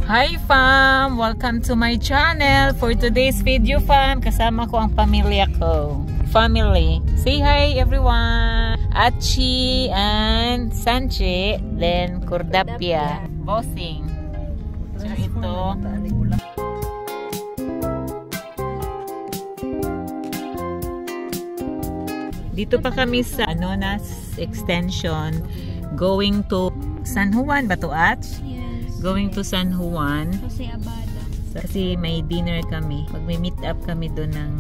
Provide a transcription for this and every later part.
Hi fam! Welcome to my channel. For today's video fam, kasama ko ang pamilya ko. Family. Say hi everyone! Achi and Sanche, then Cordapia. Bossing. So ito. Dito pa kami sa Anonas Extension. Going to San Juan ba to, Ach? Going to San Juan. Jose Abada. Kasi may dinner kami. Mag-meet up kami doon ng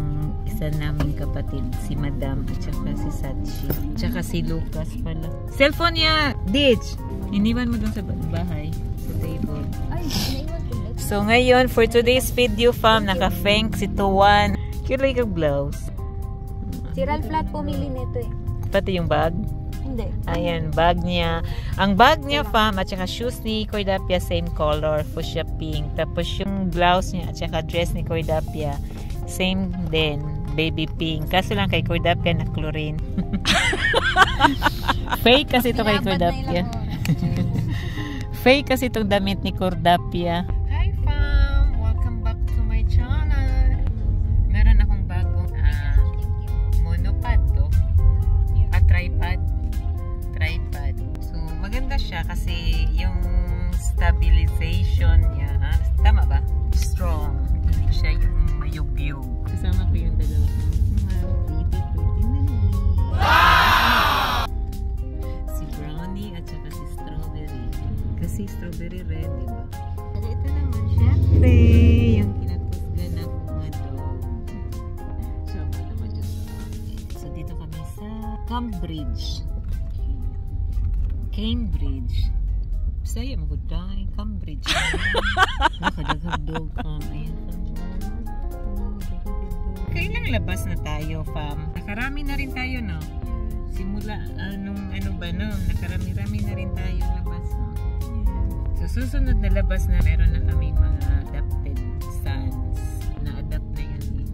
isa naming kapatid. Si Madam at saka si Sachi. At saka si Lucas pala. Cellphone niya! Ditch! Iniwan mo doon sa bahay. Sa table. Ay, naiwan ko lang. So ngayon, for today's video fam, naka-feng si Tuwan. Cute like a blouse. Si Ralph Flat pumili nito eh. Pati yung bag. Hindi. Ayan, bag niya. Ang bag niya, fam, at saka shoes ni Cordapia, same color, fuchsia pink. Tapos yung blouse niya, at saka dress ni Cordapia, same din, baby pink. Kaso lang kay Cordapia na chlorine. Fake kasi ito kay Cordapia. Fake kasi itong damit ni Cordapia. Hi fam! Welcome back to my channel. Meron akong bagong monopod to. Tripod. So, maganda siya kasi yung stabilization niya, tama ba? Strong. Hindi siya yung mayug-yug. Kasama ko yung dalawa. Pretty na ni. Si Brownie at saka si Strawberry. Kasi Strawberry red, di ba? Pero ito naman siya. Yung kinatusgan na dog. Sama naman siya sa akin. So, dito kami sa Cambridge. Cambridge. Saya mo good day. Cambridge. Nakadaghag-dog fam. Ayan fam. Kailang labas na tayo fam. Nakarami na rin tayo no? Simula ano ba no? Nakarami-rami na rin tayo labas no? So susunod na labas na meron na kami mga adopted sons. Na-adapt na yun eh.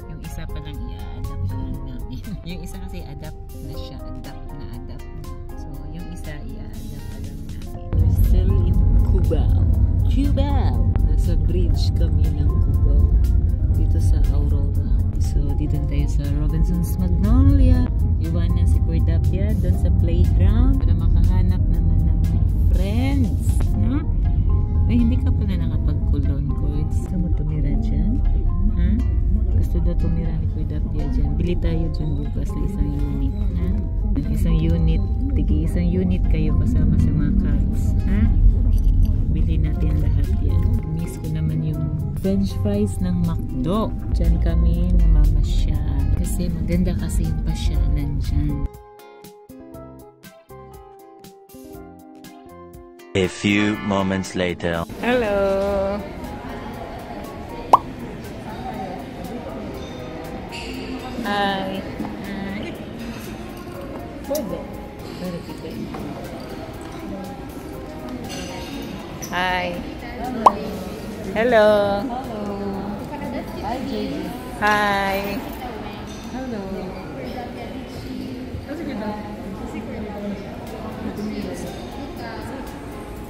Yung isa pa lang i-adapt na lang namin. Yung isa kasi adapt na siya. Adapt na. So yung isa i-adapt pa lang namin. We're still in Cubao. Nasa bridge kami ng Cubao. Dito sa Aurora. So dito tayo sa Robinson's Magnolia. Iwanan si Cordapia doon sa playground para makahanap naman ng friends. No? Ay, hindi ka pala nakapag-kulon, Cords. Gusto mo tumira dyan? Gusto daw tumira ni Cordapia dyan. Bili tayo dyan bukas na isang unit. Ha? Isang unit. Isang unit kayo kasama sa mga cats. Ha? Bili natin lahat yan. Miss ko naman yung french fries ng McDo. Dyan kami namamasyal. Kasi maganda kasi yung pasyalan dyan. A few moments later. Hello! Hi! Pwede. Hi! Hello! Hi, JJ. Hi! Hello.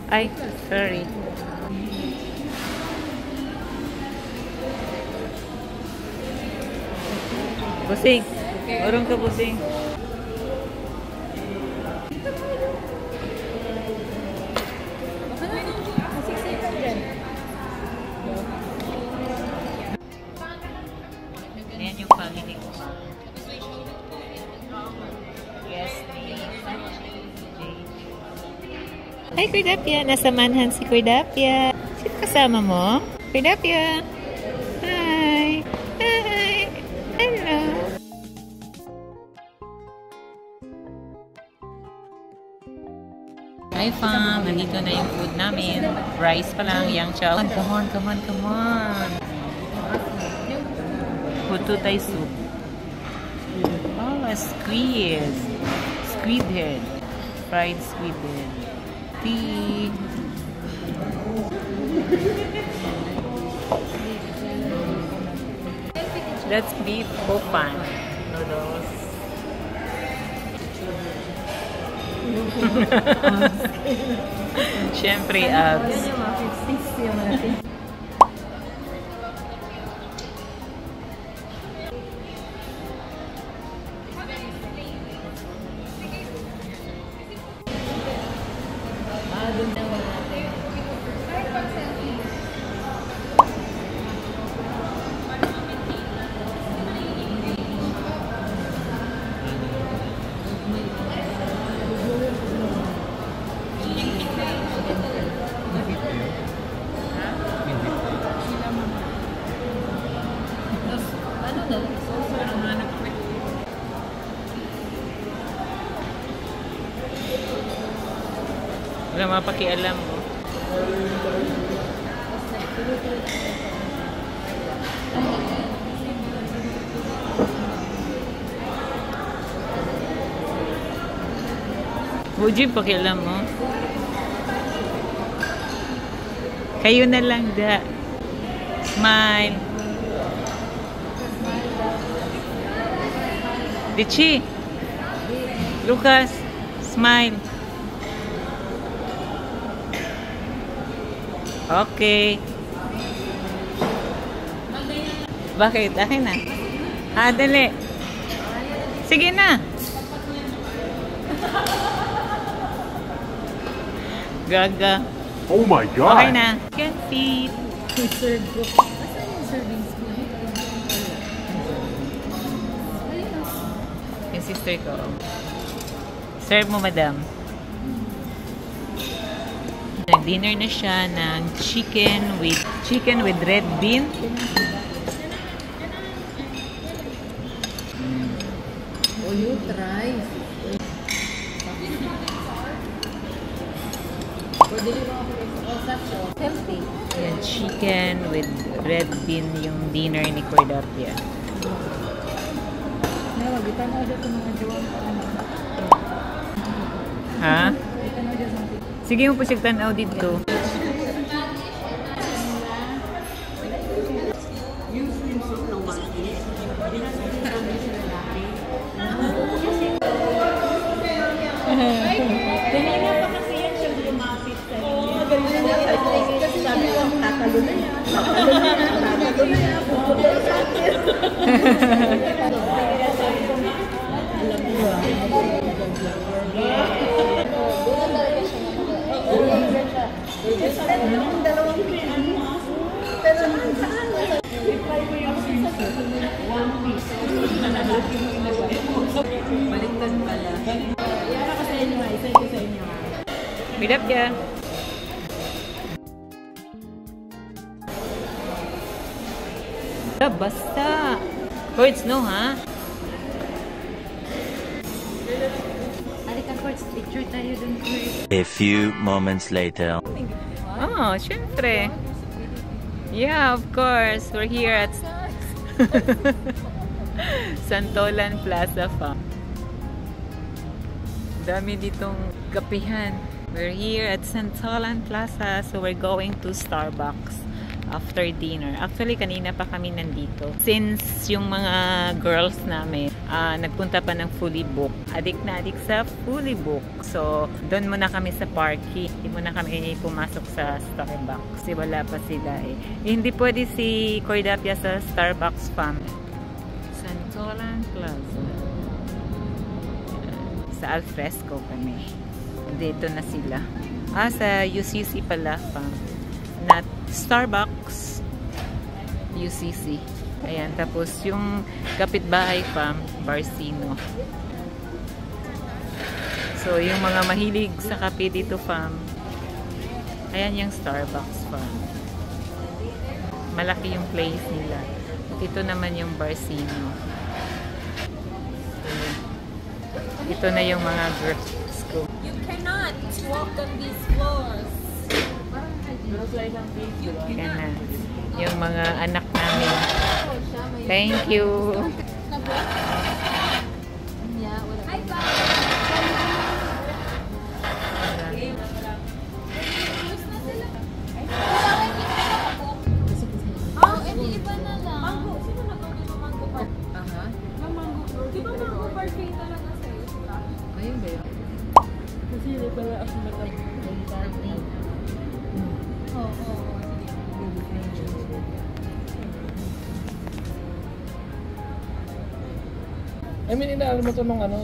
Ay, sorry. Busing. Urong ka, Busing. Ayan yung family ko. Yes, hi, Cordapia. Nasamahan si Cordapia. Sino kasama mo? Cordapia. Hi. Hi. Hello. Hi, fam. Nandito na yung food namin. Rice pa lang. Yang chow. Come on. Pututay soup. Oh, a squid. Squid head. Fried squid head. Tea. That's beef popan noodles. Siyempre, abs. Wala mapakialam mo. Would pakialam mo? Kayo na lang da. Smile. Dichi. Lucas. Smile. Okay. Bakit? Akin na. Dali. Sige na. Gaga. Oh my God. Okay na. Can feed. Yung sister ko. Serve mo, madam. Nag-dinner na siya ng chicken with red bean. Oh, you try. Healthy. Yan, chicken with red bean yung dinner ni Cordapia. Ha? Sige mo po siya tanaw dito. Kanina pa kasi yan siya lumapit sa inyo. Kasi sabi ko, tatalo na yan. Tatalo na yan. Pupunta sa akin. Alam mo yung dalawang pinis. Pero saan? I-try mo yung one piece. Baliktad pala. Yan ako sa inyo. Isa ito sa inyo. Bidap ya. Basta. Words no, ha? Alika, Courts. Picture tayo dun, Courts. A few moments later. Oh, syempre. Yeah, of course. We're here at Santolan Plaza Farm. Dami ditong kapihan. We're here at Santolan Plaza, so we're going to Starbucks after dinner. Actually, kanina pa kami nandito. Since yung mga girls namin, nagpunta pa ng fully book. Adik na adik sa fully book. So, doon muna kami sa parking. Hindi muna kami pumasok sa Starbucks. Kasi wala pa sila eh. Hindi pwede si Cordapia sa Starbucks farm. Santolan Plaza. Sa Alfresco kami. Dito na sila. Sa UCC pala farm. Not Starbucks, UCC. Ayan, tapos yung kapitbahay farm, Barcino. So, yung mga mahilig sa kape dito farm, ayan yung Starbucks farm. Malaki yung place nila. At ito naman yung Barcino. Ito na yung mga girls ko. You cannot walk on these floors. Yan na. Yung mga anak namin. Thank you. Hi, Pa! Oh, iba na lang. Mango. Sino nagawin mo mango park? Aha. Yung mango. Di ba mango parking talaga sa'yo? Ayun ba yun? Kasi hindi pala ako matapos. Oo. I mean, inaaral mo to nung ano,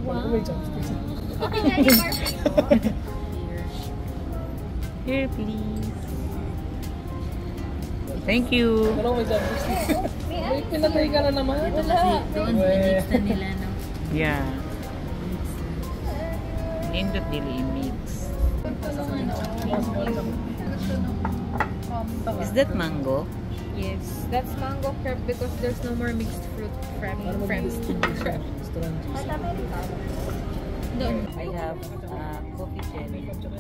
Wow. Here, please. Thank you. Ano may chopsticks? May pinatay ka na naman. Wala. Doon, minix na nila, no? Yeah. Nindot dili mix. Is that mango? Yes, that's mango crepe because there's no more mixed fruit crepe. I have coffee jelly, kiwi,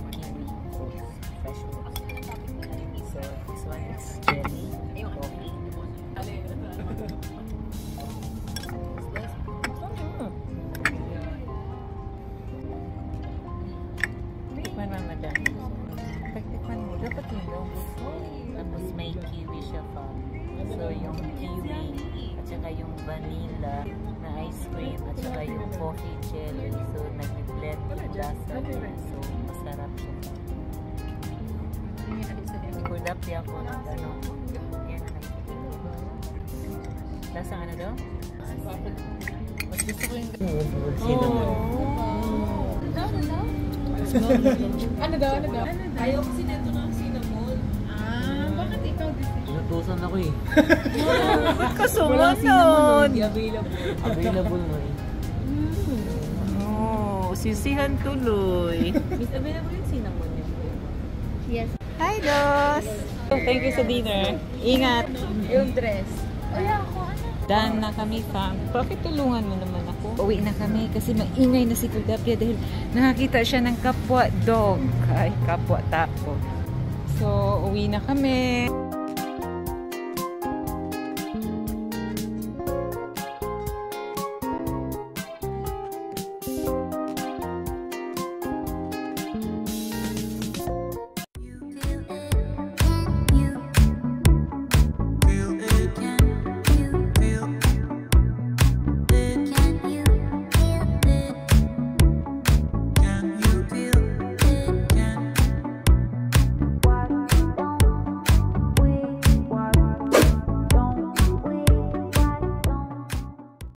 fresh fruit. So this one is jelly, coffee. Tikman mo, madam. Pagtikman mo, dapat yun. Tapos may kiwi siya pa. So yung kiwi, at saka yung vanilla na ice cream, at saka yung coffee jelly. So nag-blend yung lasa niya. So masarap siya. Kulap niya ako ng ano. Yan na nakikita ko. Lasa ano daw? Mas gusto ko yung cinnamon. Ano daw? Ayaw kasi neto ng cinnamon. Bakit ikaw dito? Inutusan ako eh. Ba't ka sumunod? Available mo eh. Oh, sisihan tuloy. Miss, available yung cinnamon niyo. Yes. Hi, Dos! Thank you sa dinner. Ingat! Yung dress. Ay, ako ano? Done na kami, fam. Bakit tulungan mo naman ako? Uwi na kami kasi maingay na si Kuldapia dahil nakakita siya ng kapwa dog. Ay, kapwa tapo. So, uwi na kami.